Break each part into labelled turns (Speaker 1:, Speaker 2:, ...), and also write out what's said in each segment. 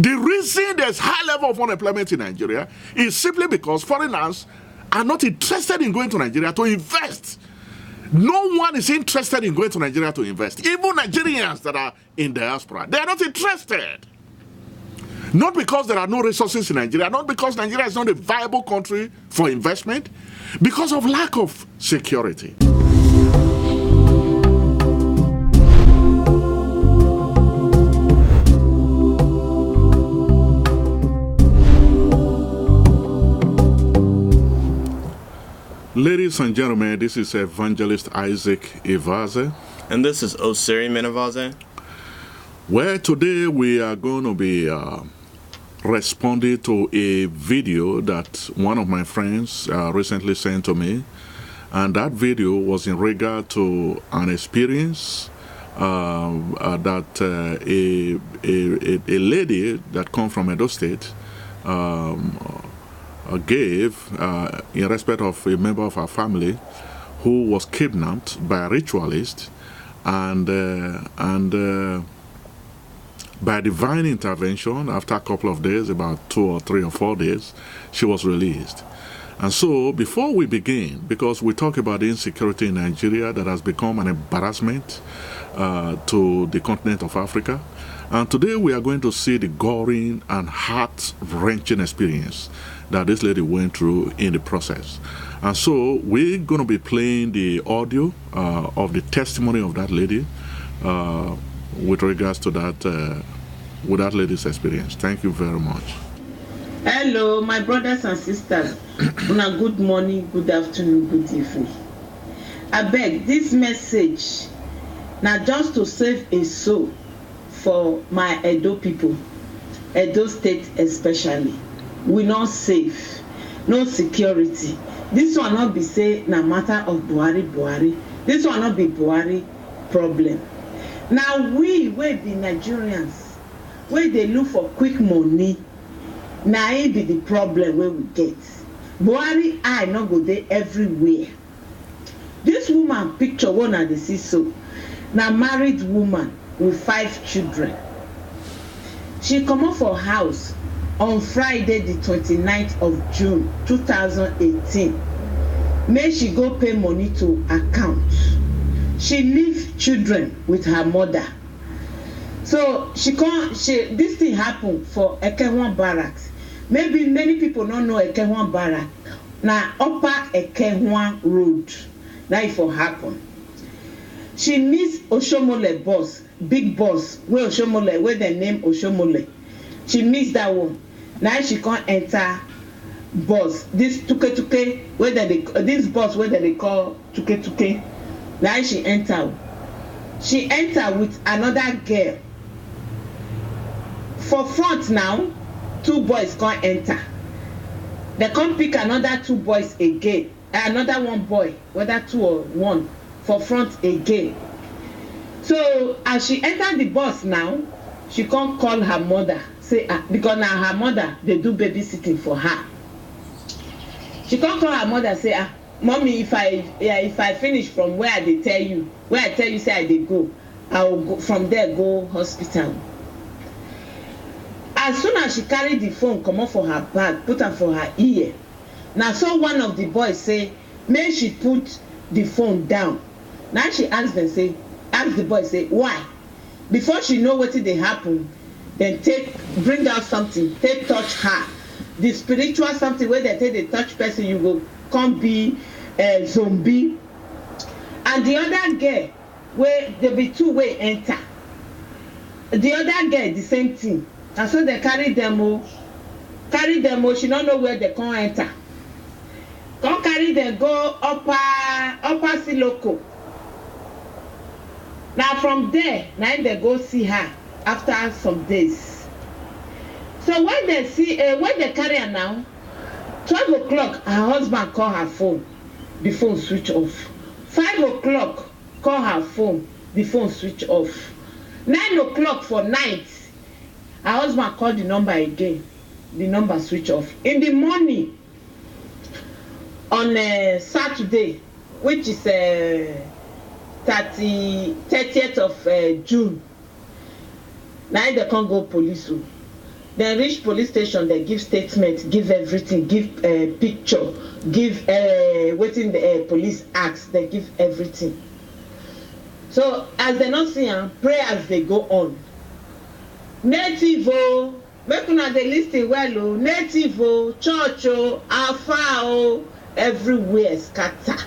Speaker 1: The reason there's high level of unemployment in Nigeria is simply because foreigners are not interested in going to Nigeria to invest. No one is interested in going to Nigeria to invest. Even Nigerians that are in diaspora, they are not interested. Not because there are no resources in Nigeria, not because Nigeria is not a viable country for investment, because of lack of security. Ladies and gentlemen, this is Evangelist Isaac Ivbaze.
Speaker 2: And this is Oseriemen Ivbaze.
Speaker 1: Well, today we are going to be responding to a video that one of my friends recently sent to me. And that video was in regard to an experience that a lady that comes from Edo State gave in respect of a member of our family who was kidnapped by a ritualist, and by divine intervention, after a couple of days, about 2 or 3 or 4 days, she was released. And so before we begin, because we talk about the insecurity in Nigeria that has become an embarrassment to the continent of Africa, and today we are going to see the goring and heart-wrenching experience that this lady went through in the process. And so we're going to be playing the audio of the testimony of that lady with regards to that, with that lady's experience. Thank you very much.
Speaker 3: Hello, my brothers and sisters. Good morning, good afternoon, good evening. I beg, this message now just to save a soul for my Edo people, Edo State especially. We not safe, no security. This will not be say na matter of Buhari. This will not be Buhari problem. Now we be Nigerians, where they look for quick money. Now it be the problem where we get. Buhari I not go there everywhere. This woman picture one of the see so. Now married woman with 5 children. She come up for house on Friday the 29th of June 2018. May she go pay money to account. She leave children with her mother. So this thing happened for Ekenwan Barracks. Maybe many people don't know Ekenwan Barracks. Now upper Ekenwan Road. Now it for happen. She meets Oshomole boss, big boss, where Oshomole, where they name Oshomole. She meets that one. Now she can't enter bus. This tuke where this bus where they call tuke. Now she enter. She enter with another girl. For front now, 2 boys can't enter. They can't pick another 2 boys again. Another 1 boy, whether 2 or 1, for front again. So as she enter the bus now, she can't call her mother. Say because now her mother they do babysitting for her. She can't call her mother say mommy, if I finish from where I tell you say I dey go, I will go from there go hospital. As soon as she carry the phone come off for her bag, put am for her ear. Now so one of the boys say may she put the phone down. Now she ask the boy say why? Before she know what dey happen, then bring out something, touch her. The spiritual something where they touch person, you go come be a zombie. And the other girl, where there be 2 way enter. The other girl, the same thing. And so they carry them, she don't know where they can enter. Come carry them, go upper Siloko. Now from there, now they go see her after some days. So when they carry her now, 12 o'clock, her husband call her phone, the phone switch off. 5 o'clock, call her phone, the phone switch off. 9 o'clock for night, her husband called the number again, the number switch off. In the morning, on Saturday, which is 30th of June, now they can't go police. Dem reach police station, dem give statement, give everything, give picture, give wetin the police ask, dem give everything. So as dem no see am, pray as dey go on. Native o, make una dey lis ten well o, native o, church o, alfa o, everywhere scatter.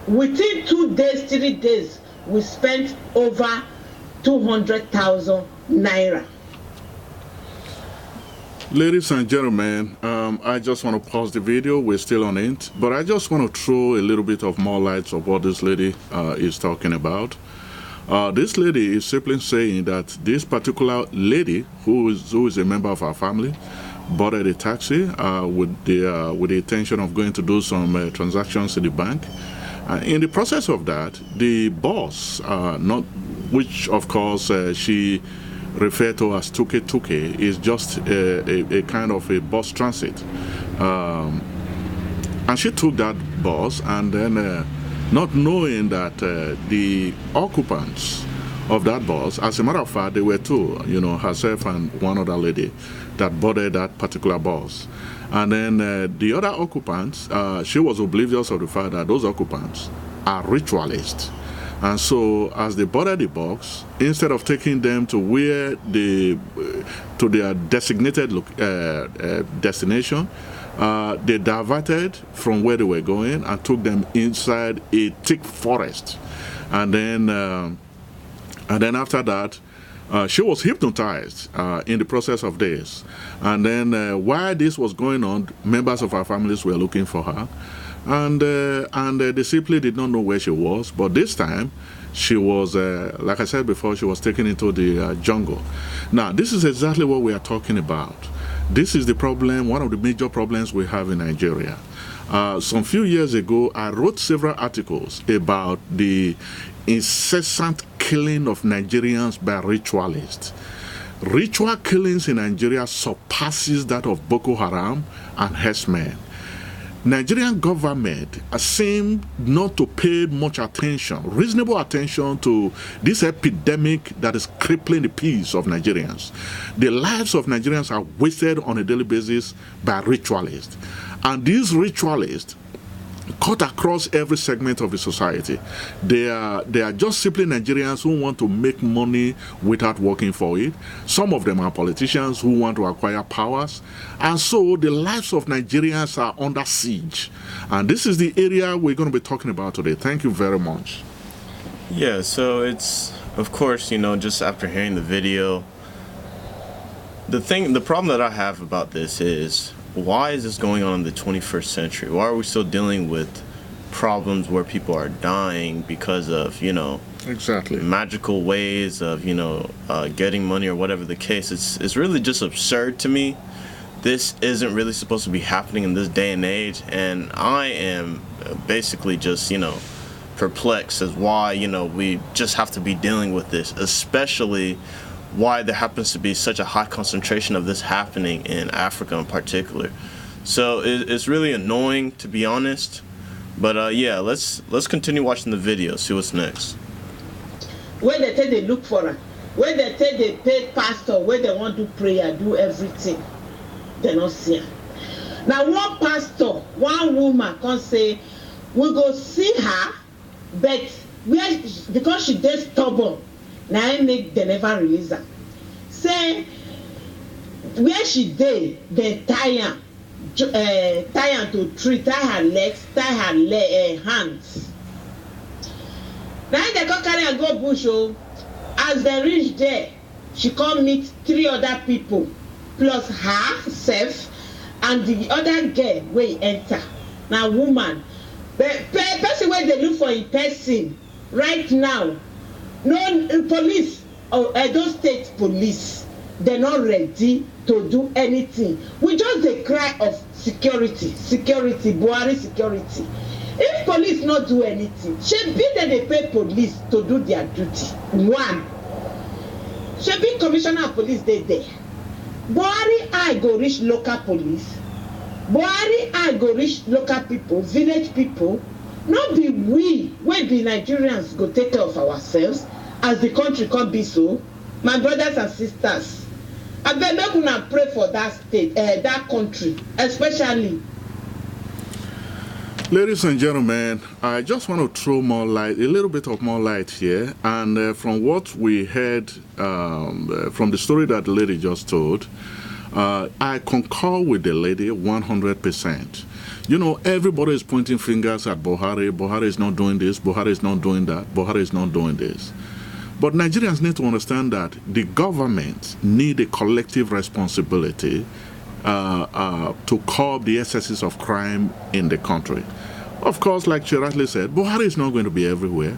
Speaker 3: Within 2 days, 3 days, we spent over 200,000 naira.
Speaker 1: Ladies and gentlemen, I just want to pause the video. We're still on it, but I just want to throw a little bit of more light of what this lady is talking about. This lady is simply saying that this particular lady, who is a member of our family, boarded a taxi with the intention of going to do some transactions in the bank. In the process of that, the boss, which of course she referred to as Tuke, is just a kind of a bus transit. And she took that bus, and then not knowing that the occupants of that bus, as a matter of fact, they were two, herself and one other lady that boarded that particular bus. And then the other occupants, she was oblivious of the fact that those occupants are ritualists. And so as they boarded the bus, instead of taking them to to their designated destination, they diverted from where they were going and took them inside a thick forest. And then after that, she was hypnotized in the process of this. And then while this was going on, members of our families were looking for her. And they simply did not know where she was. But this time, she was, like I said before, she was taken into the jungle. Now, this is exactly what we are talking about. This is the problem, one of the major problems we have in Nigeria. Some few years ago, I wrote several articles about the incessant killing of Nigerians by ritualists. Ritual killings in Nigeria surpasses that of Boko Haram and herdsmen. Nigerian government seem not to pay much attention, reasonable attention to this epidemic that is crippling the peace of Nigerians. The lives of Nigerians are wasted on a daily basis by ritualists. And these ritualists cut across every segment of the society. They are just simply Nigerians who want to make money without working for it. Some of them are politicians who want to acquire powers. And so the lives of Nigerians are under siege. And this is the area we're going to be talking about today. Thank you very much.
Speaker 2: Yeah, so it's, of course, just after hearing the video, the problem that I have about this is, why is this going on in the 21st century? Why are we still dealing with problems where people are dying because of,
Speaker 1: exactly,
Speaker 2: magical ways of, getting money or whatever the case? It's really just absurd to me. This isn't really supposed to be happening in this day and age, and I am basically just, perplexed as why, we just have to be dealing with this, especially why there happens to be such a high concentration of this happening in Africa in particular. So it's really annoying, to be honest. But yeah, let's continue watching the video, see what's next.
Speaker 3: When they take they look for her, when they take they pay pastor, when they want to prayer, do everything, they not see her. Now one pastor, one woman can say, we go see her, but because she dey stubborn, now I make they never release her. Say where she dey, they tie her to tree, tie her legs, tie her hands. Now they come carry her go bush. Oh, as they reach there, she come meet 3 other people plus herself and the other girl wey enter. Now woman, person wey dey look for in person right now. No police or Edo State police, they're not ready to do anything. We just dey cry of security, Buhari security. If police not do anything, shebi dem dey pay police to do their duty. One, shebi commissioner of police dey there. Buhari eye go reach local police. Buhari eye go reach local people, village people. Not be we be Nigerians go take care of ourselves as the country can't be so. My brothers and sisters, I abeg make una pray for that state, that country, especially.
Speaker 1: Ladies and gentlemen, I just want to throw more light, a little bit of more light here. And from what we heard, from the story that the lady just told, I concur with the lady 100%. You know, everybody is pointing fingers at Buhari. Buhari is not doing this. Buhari is not doing that. Buhari is not doing this. But Nigerians need to understand that the government need a collective responsibility to curb the excesses of crime in the country. Of course, like she rightly said, Buhari is not going to be everywhere.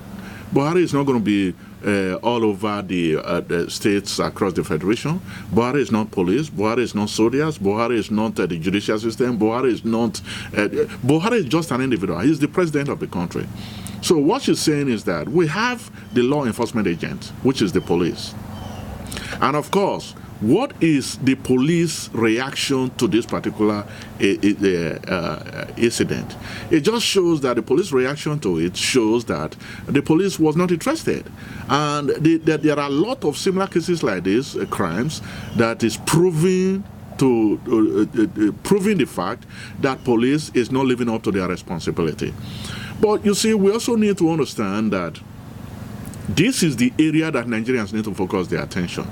Speaker 1: Buhari is not going to be all over the states across the federation. Buhari is not police. Buhari is not soldiers. Buhari is not the judicial system. Buhari is not. Buhari is just an individual. He's the president of the country. So what she's saying is that we have the law enforcement agent, which is the police, and of course, what is the police reaction to this particular incident? It just shows that the police reaction to it shows that the police was not interested. And that there are a lot of similar cases like this, crimes, that is proving the fact that police is not living up to their responsibility. But you see, we also need to understand that this is the area that Nigerians need to focus their attention.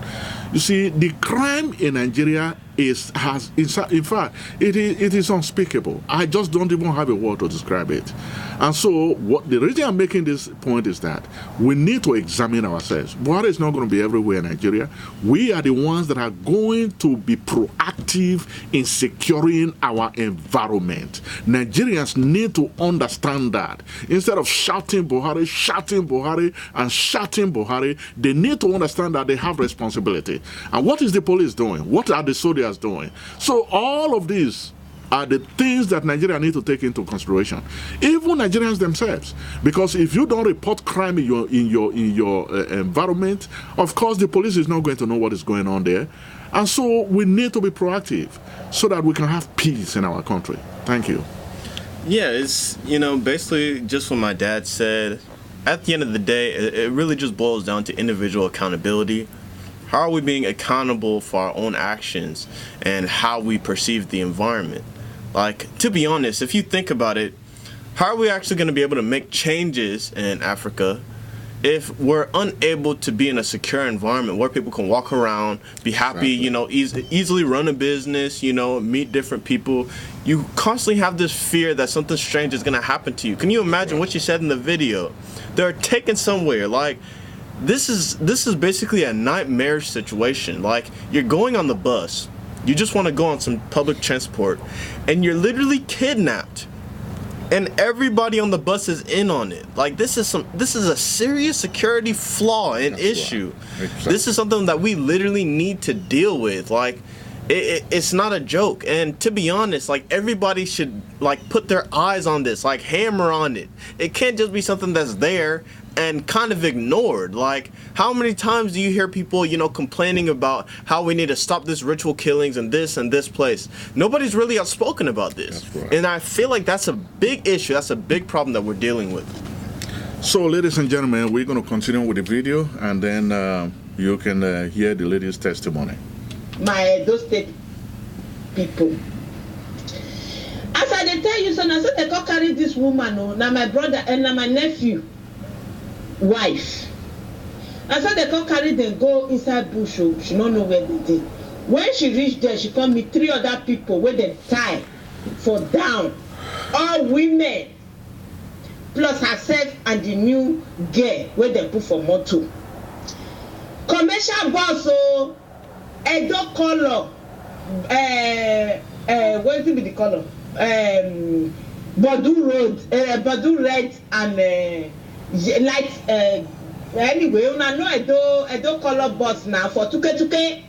Speaker 1: You see, the crime in Nigeria in fact, it is unspeakable. I just don't even have a word to describe it. And so, the reason I'm making this point is that we need to examine ourselves. Buhari is not going to be everywhere in Nigeria. We are the ones that are going to be proactive in securing our environment. Nigerians need to understand that. Instead of shouting Buhari, and shouting Buhari, they need to understand that they have responsibility. And what is the police doing? What are the soldiers doing? So all of these are the things that Nigeria need to take into consideration, even Nigerians themselves. Because if you don't report crime in your environment, of course the police is not going to know what is going on there. And so we need to be proactive so that we can have peace in our country. Thank you.
Speaker 2: Yeah, it's, basically just what my dad said. At the end of the day, it really just boils down to individual accountability. How are we being accountable for our own actions and how we perceive the environment? Like, to be honest, if you think about it, how are we actually going to be able to make changes in Africa if we're unable to be in a secure environment where people can walk around, be happy, easily run a business, meet different people? You constantly have this fear that something strange is going to happen to you. Can you imagine what you said in the video? They're taken somewhere, like, this is basically a nightmare situation. Like, you're going on the bus, you just want to go on some public transport, and you're literally kidnapped, and everybody on the bus is in on it. Like, this is a serious security flaw and issue. Right. Exactly. This is something that we literally need to deal with. Like, it's not a joke. And to be honest, like, everybody should, like, put their eyes on this, like, hammer on it. It can't just be something that's there and kind of ignored. Like, how many times do you hear people, complaining about how we need to stop this ritual killings and this place? Nobody's really outspoken about this. That's right. And I feel like that's a big issue. That's a big problem that we're dealing with.
Speaker 1: So, ladies and gentlemen, we're going to continue with the video, and then you can hear the lady's testimony.
Speaker 3: My Edo State people. As I tell you, son, I said they go carry this woman, now my brother and now my nephew wife. I said they go carry them go inside bush. She don't know where they did. When she reached there, she come meet 3 other people where they tie for down. All women, plus herself and the new girl where they put for motor. Commercial boss, Edo color, what will be the color? Badu red and light. Anyway, una know Edo color boss now for tuke.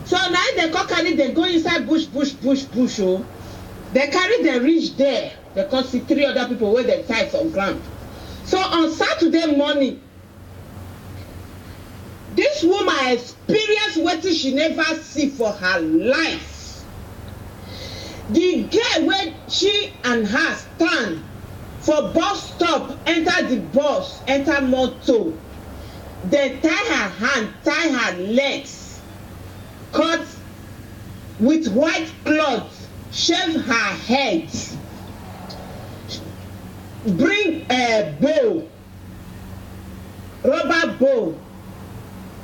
Speaker 3: So now they come carry them go inside bush. Oh, they carry them reach there. They come see 3 other people where they tie on ground. So on Saturday morning, this woman experienced what she never see for her life. The girl where she and her stand for bus stop, enter the bus, enter motor. They tie her hand, tie her legs. cut with white cloth, shave her head, bring a bow, rubber bow,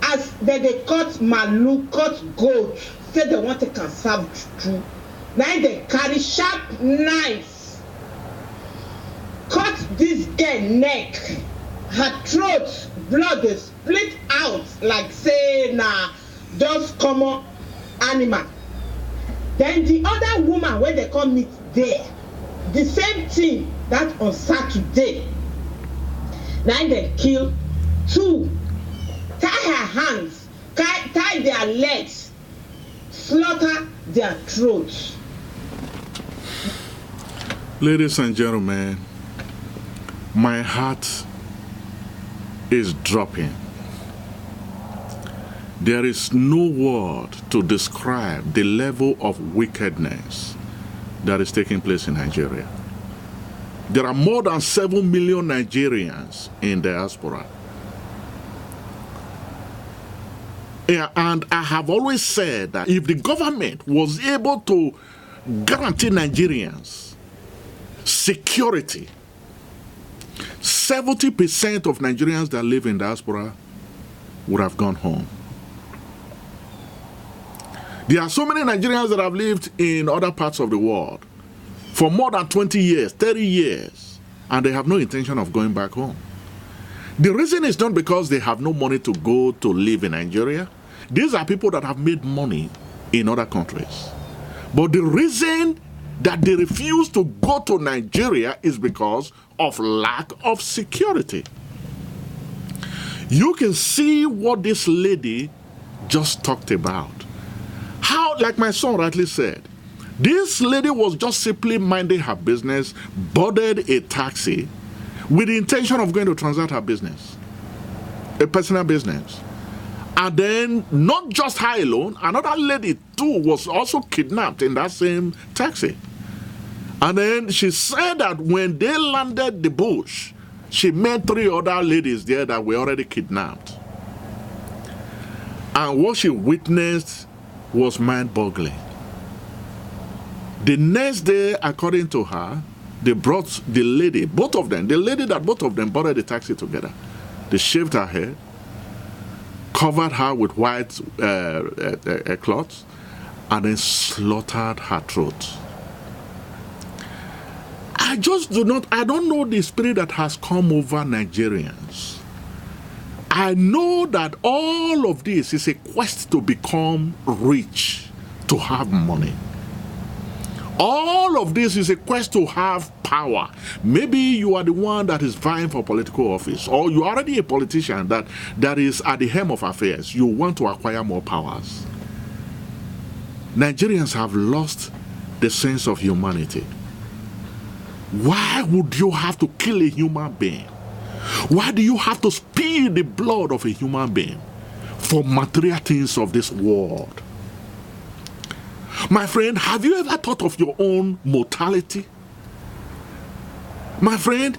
Speaker 3: as they cut malu, cut goat, say they want to conserve true. Now they carry sharp knives, cut this girl neck, her throat, blood dey split out like say na just common animal. Then the other woman wey they come meet there, the same thing that on Saturday. Now they kill two, tie her hands, tie their legs, slaughter their throats.
Speaker 1: Ladies and gentlemen, my heart is dropping. There is no word to describe the level of wickedness that is taking place in Nigeria. There are more than 7 million Nigerians in diaspora. And I have always said that if the government was able to guarantee Nigerians security, 70% of Nigerians that live in diaspora would have gone home. There are so many Nigerians that have lived in other parts of the world for more than 20 years, 30 years, and they have no intention of going back home. The reason is not because they have no money to go to live in Nigeria. These are people that have made money in other countries. But the reason that they refuse to go to Nigeria is because of lack of security. You can see what this lady just talked about. How, like my son rightly said, this lady was just simply minding her business, boarded a taxi with the intention of going to transact her business, a personal business. And then, not just her alone, another lady too was also kidnapped in that same taxi. And then she said that when they landed the bush, she met 3 other ladies there that were already kidnapped. And what she witnessed was mind-boggling. The next day, according to her, they brought the lady, both of them, the lady that both of them boarded the taxi together. They shaved her hair, covered her with white cloth, and then slaughtered her throat. I don't know the spirit that has come over Nigerians. I know that all of this is a quest to become rich, to have money. All of this is a quest to have power. Maybe you are the one that is vying for political office, or you are already a politician that is at the helm of affairs. You want to acquire more powers. Nigerians have lost the sense of humanity. Why would you have to kill a human being? Why do you have to spill the blood of a human being for material things of this world? My friend, have you ever thought of your own mortality? My friend,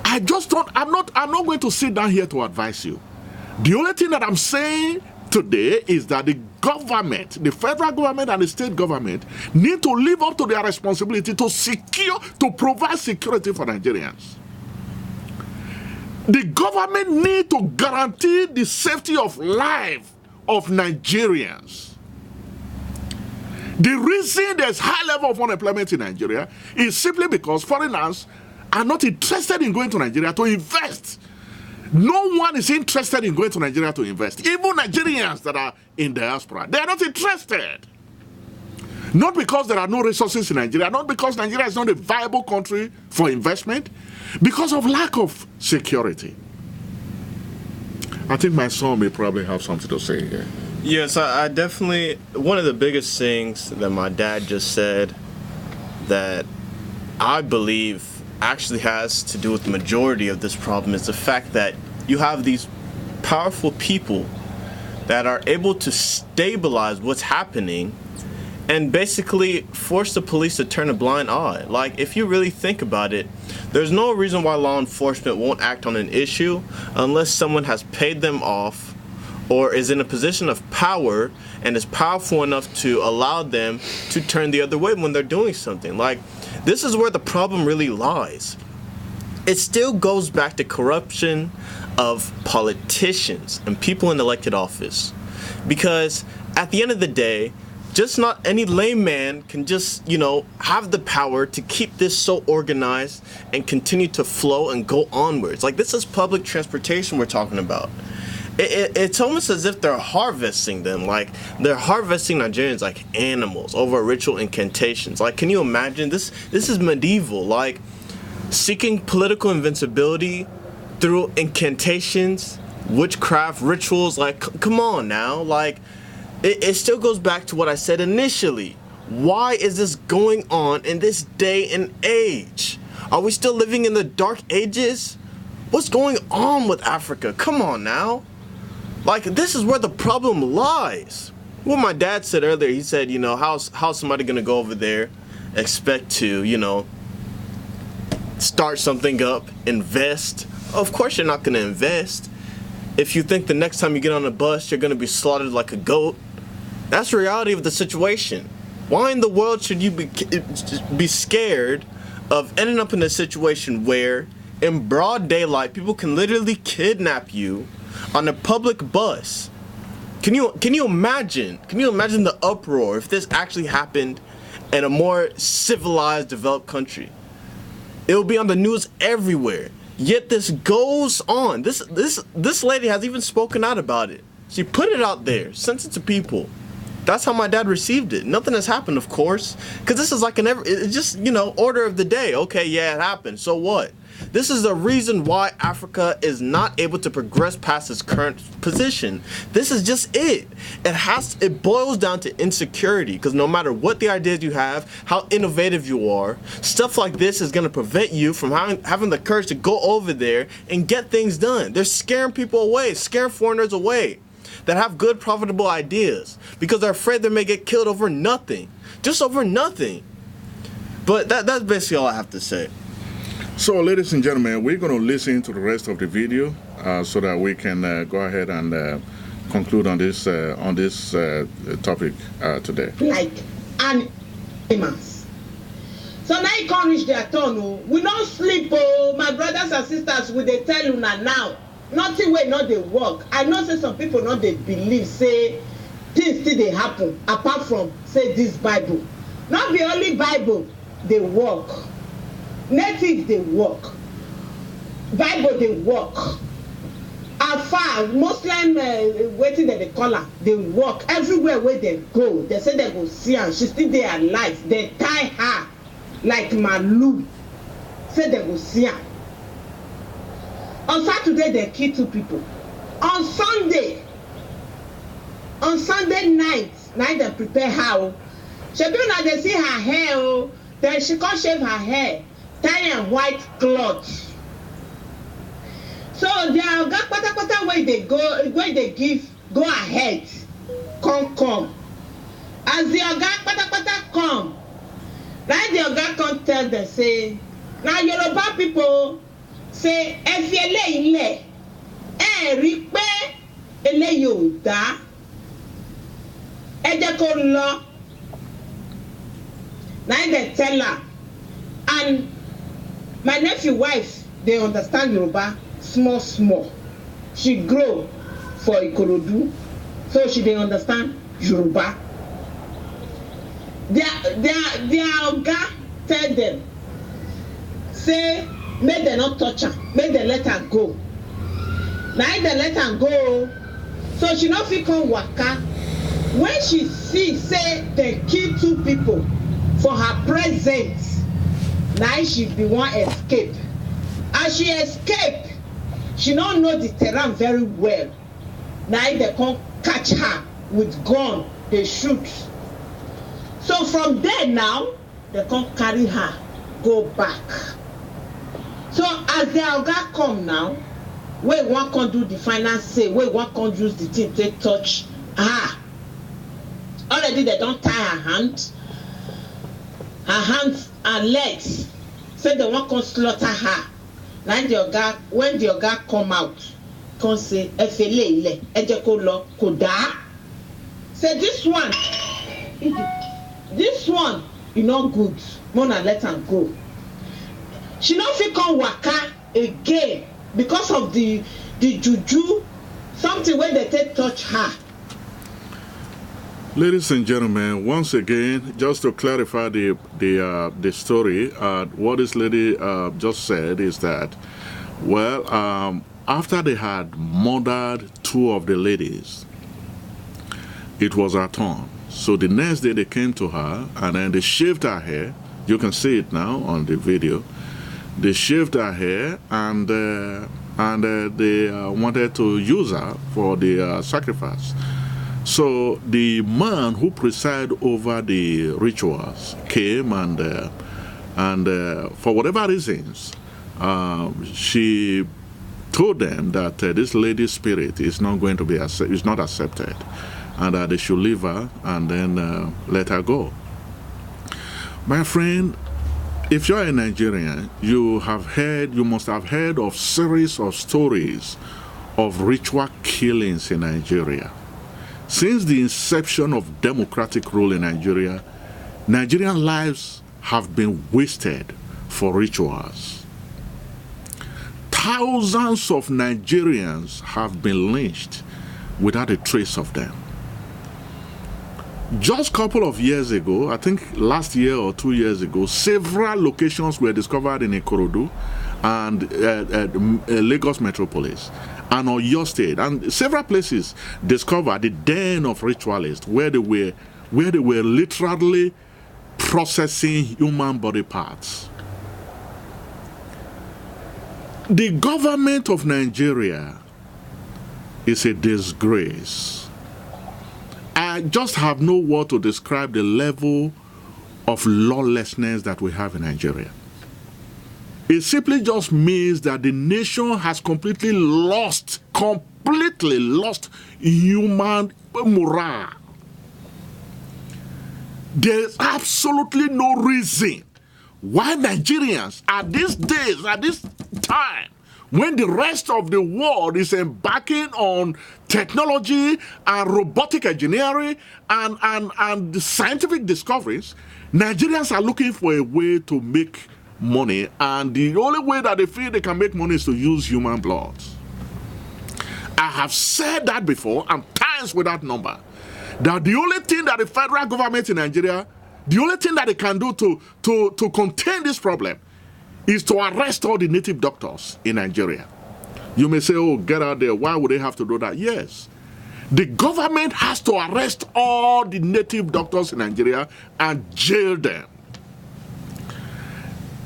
Speaker 1: I'm not going to sit down here to advise you. The only thing that I'm saying today is that the government, the federal government and the state government, need to live up to their responsibility to provide security for Nigerians. The government need to guarantee the safety of life of Nigerians. The reason there's high level of unemployment in Nigeria is simply because foreigners are not interested in going to Nigeria to invest. No one is interested in going to Nigeria to invest. Even Nigerians that are in diaspora, they are not interested. Not because there are no resources in Nigeria, not because Nigeria is not a viable country for investment, because of lack of security. I think my son may probably have something to say here.
Speaker 2: Yes, I definitely, one of the biggest things that my dad just said that I believe actually has to do with the majority of this problem is the fact that you have these powerful people that are able to stabilize what's happening and basically force the police to turn a blind eye. Like, if you really think about it, there's no reason why law enforcement won't act on an issue unless someone has paid them off or is in a position of power and is powerful enough to allow them to turn the other way when they're doing something. Like, this is where the problem really lies. It still goes back to corruption of politicians and people in elected office. Because at the end of the day, just not any layman can just, have the power to keep this so organized and continue to flow and go onwards. Like, this is public transportation we're talking about. It's almost as if they're harvesting them. Like, they're harvesting Nigerians like animals over ritual incantations. Like, can you imagine? This is medieval. Like, seeking political invincibility through incantations, witchcraft, rituals. Like, come on now. Like, it still goes back to what I said initially. Why is this going on in this day and age? Are we still living in the dark ages? What's going on with Africa? Come on now. Like, this is where the problem lies. What my dad said earlier, he said, how's somebody gonna go over there, expect to, start something up, invest? Of course you're not gonna invest. If you think the next time you get on a bus, you're gonna be slaughtered like a goat. That's the reality of the situation. Why in the world should you be scared of ending up in a situation where, in broad daylight, people can literally kidnap you on a public bus? Can you imagine? Can you imagine the uproar if this actually happened in a more civilized, developed country? It will be on the news everywhere. Yet this goes on. This lady has even spoken out about it. She put it out there, sent it to people. That's how my dad received it. Nothing has happened, of course, because this is like it's just, order of the day. Okay, yeah, it happened. So what? This is the reason why Africa is not able to progress past its current position. This is just it. It boils down to insecurity, because no matter what the ideas you have, how innovative you are, stuff like this is going to prevent you from having the courage to go over there and get things done. They're scaring people away, scaring foreigners away that have good, profitable ideas, because they're afraid they may get killed over nothing. Just over nothing. But that's basically all I have to say.
Speaker 1: So, ladies and gentlemen, we're going to listen to the rest of the video so that we can go ahead and conclude on this topic today.
Speaker 3: Like animals. So now you can't reach their turn. Oh. We don't sleep, oh, my brothers and sisters. Will they tell you now? Nothing way not they work. I know say some people not they believe say things still they happen apart from say this Bible. Not the only Bible they work. Native they work. Bible they work. Afar Muslim waiting that they call her, they work everywhere where they go. They say they go see her. She still there alive. They tie her like Malu. Say they go see her. On Saturday they kill 2 people. On Sunday night they prepare her. She do not they see her hair. Then she can't shave her hair. Tie a white cloth. So they are got pata where they go, where they give, go ahead, come. As the oga pata come, like the oga come tell them say, now Yoruba people say, if you lay, rí pé eléyìí ò dá, ẹ jẹ́ kó lọ. Now they tell her, and my nephew wife, they understand Yoruba small. She grow for Ikorodu, so she dey understand Yoruba. Their oga tell them, say make dem not touch her, make dem let her go. Na if dem let her go, so she no fit come waka. When she see say dem kill 2 people for her presence, na she be wan escape. As she escape, she no know the terrain very well. Na they come catch her with gun, they shoot. So from there now, they come carry her, go back. So as the oga come now, wey wan come do the final say, wey wan come use the thing take touch her. Already they don tie her hands and legs. Say they wan come slaughter her. Now when the oga come out, kan ṣe ẹ fi lé ilẹ̀ ẹ jẹ́ kó lọ kò dá. Say this one e no good, Mona let am go. She no fit come waka again because of the juju, something wey dey take touch her.
Speaker 1: Ladies and gentlemen, once again, just to clarify the story, what this lady just said is that, well, after they had murdered two of the ladies, it was her turn. So the next day they came to her and then they shaved her hair. You can see it now on the video. They shaved her hair and they wanted to use her for the sacrifice. So the man who presided over the rituals came and for whatever reasons, she told them that this lady's spirit is not going to be is not accepted, and that they should leave her and then let her go. My friend, if you're a Nigerian, you must have heard of series of stories of ritual killings in Nigeria. Since the inception of democratic rule in Nigeria, Nigerian lives have been wasted for rituals. Thousands of Nigerians have been lynched without a trace of them. Just a couple of years ago, I think last year or 2 years ago, several locations were discovered in Ikorodu and Lagos Metropolis and Oyo State, and several places discovered the den of ritualists where they were literally processing human body parts. The government of Nigeria is a disgrace. I just have no word to describe the level of lawlessness that we have in Nigeria. It simply just means that the nation has completely lost human morale. There is absolutely no reason why Nigerians at these days, at this time, when the rest of the world is embarking on technology and robotic engineering and scientific discoveries, Nigerians are looking for a way to make money, and the only way that they feel they can make money is to use human blood. I have said that before, and times without number, that the only thing that the federal government in Nigeria, the only thing that they can do to contain this problem is to arrest all the native doctors in Nigeria. You may say, oh, get out there. Why would they have to do that? Yes. The government has to arrest all the native doctors in Nigeria and jail them.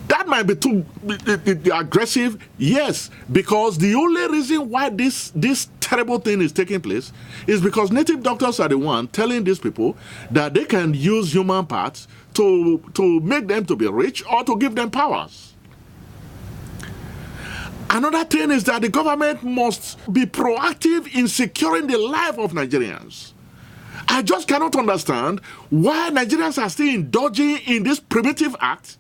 Speaker 1: That might be too aggressive, yes, because the only reason why this terrible thing is taking place is because native doctors are the one telling these people that they can use human parts to make them to be rich or to give them powers. Another thing is that the government must be proactive in securing the life of Nigerians. I just cannot understand why Nigerians are still indulging in this primitive act,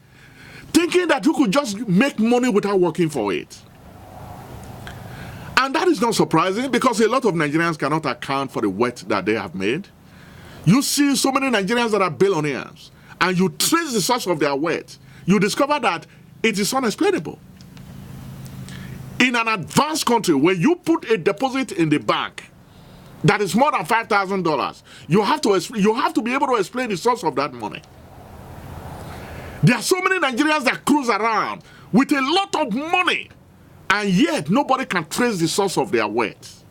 Speaker 1: thinking that you could just make money without working for it. And that is not surprising because a lot of Nigerians cannot account for the wealth that they have made. You see so many Nigerians that are billionaires, and you trace the source of their wealth, you discover that it is unexplainable. In an advanced country where you put a deposit in the bank that is more than $5,000, you have to be able to explain the source of that money. There are so many Nigerians that cruise around with a lot of money, and yet nobody can trace the source of their wealth.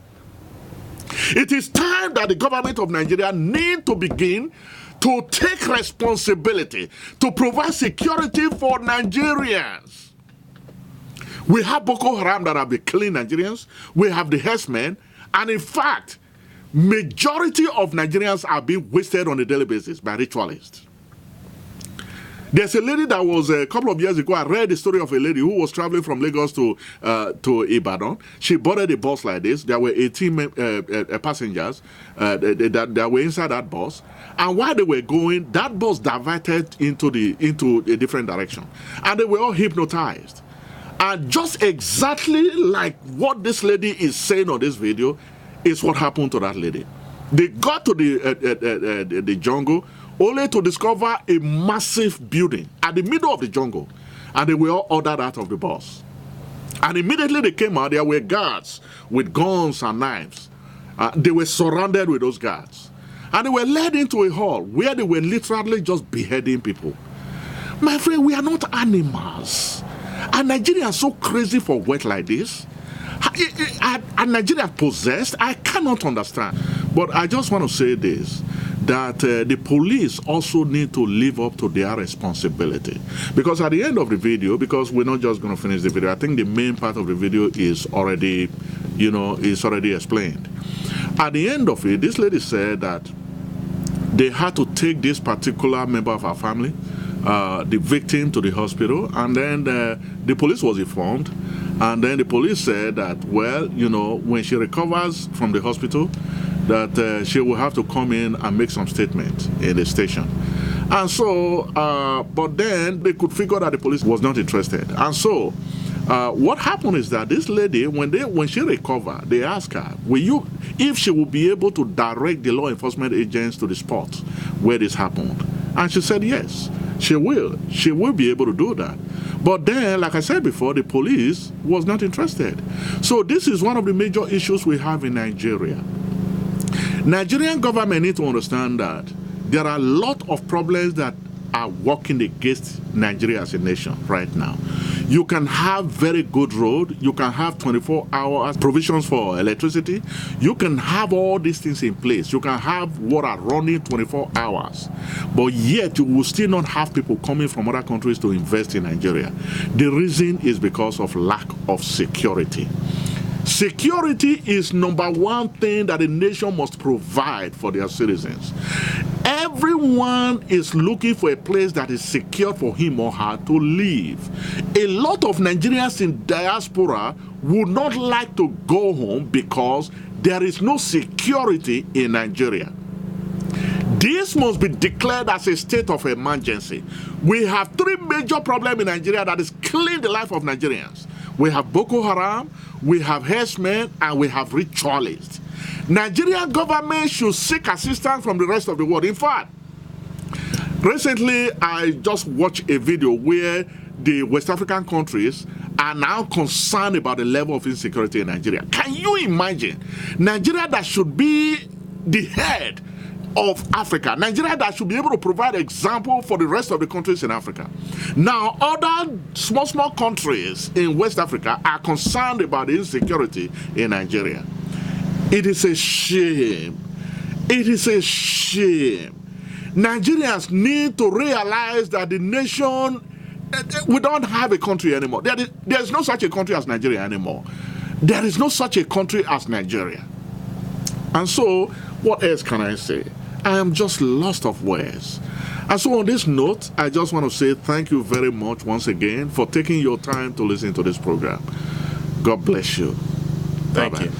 Speaker 1: It is time that the government of Nigeria need to begin to take responsibility to provide security for Nigerians. We have Boko Haram that have been killing Nigerians. We have the herdsmen. And in fact, majority of Nigerians are being wasted on a daily basis by ritualists. There's a lady that was a couple of years ago, I read the story of a lady who was traveling from Lagos to Ibadan. She boarded a bus like this. There were 18 passengers that were inside that bus. And while they were going, that bus diverted into a different direction. And they were all hypnotized. And just exactly like what this lady is saying on this video is what happened to that lady. They got to the jungle only to discover a massive building at the middle of the jungle. And they were all ordered out of the bus. And immediately they came out, there were guards with guns and knives. They were surrounded with those guards. And they were led into a hall where they were literally just beheading people. My friend, we are not animals. Are Nigerians so crazy for work like this? Are Nigerians possessed? I cannot understand. But I just want to say this, that the police also need to live up to their responsibility. Because at the end of the video, because we're not just going to finish the video, I think the main part of the video is already, is already explained. At the end of it, this lady said that they had to take this particular member of our family, the victim, to the hospital, and then the police was informed, and then the police said that, well, when she recovers from the hospital, that she will have to come in and make some statement in the station. And so, but then they could figure that the police was not interested. And so, what happened is that this lady, when she recovered, they asked her, if she will be able to direct the law enforcement agents to the spot where this happened. And she said yes, she will. She will be able to do that. But then, like I said before, the police was not interested. So this is one of the major issues we have in Nigeria. Nigerian government need to understand that there are a lot of problems that are working against Nigeria as a nation right now. You can have very good road, you can have 24 hours provisions for electricity, you can have all these things in place, you can have water running 24 hours, but yet you will still not have people coming from other countries to invest in Nigeria. The reason is because of lack of security. Security is number one thing that a nation must provide for their citizens. Everyone is looking for a place that is secure for him or her to live. A lot of Nigerians in diaspora would not like to go home because there is no security in Nigeria. This must be declared as a state of emergency. We have three major problems in Nigeria that is killing the life of Nigerians. We have Boko Haram, we have herdsmen, and we have ritualists. Nigerian government should seek assistance from the rest of the world. In fact, recently I just watched a video where the West African countries are now concerned about the level of insecurity in Nigeria. Can you imagine? Nigeria that should be the head of Africa, Nigeria that should be able to provide example for the rest of the countries in Africa. Now, other small countries in West Africa are concerned about the insecurity in Nigeria. It is a shame. It is a shame. Nigerians need to realize that the nation, we don't have a country anymore. There is no such a country as Nigeria anymore. There is no such a country as Nigeria. And so, what else can I say? I am just lost of words. And so on this note, I just want to say thank you very much once again for taking your time to listen to this program. God bless you.
Speaker 2: Thank
Speaker 1: Bye-bye.
Speaker 2: you.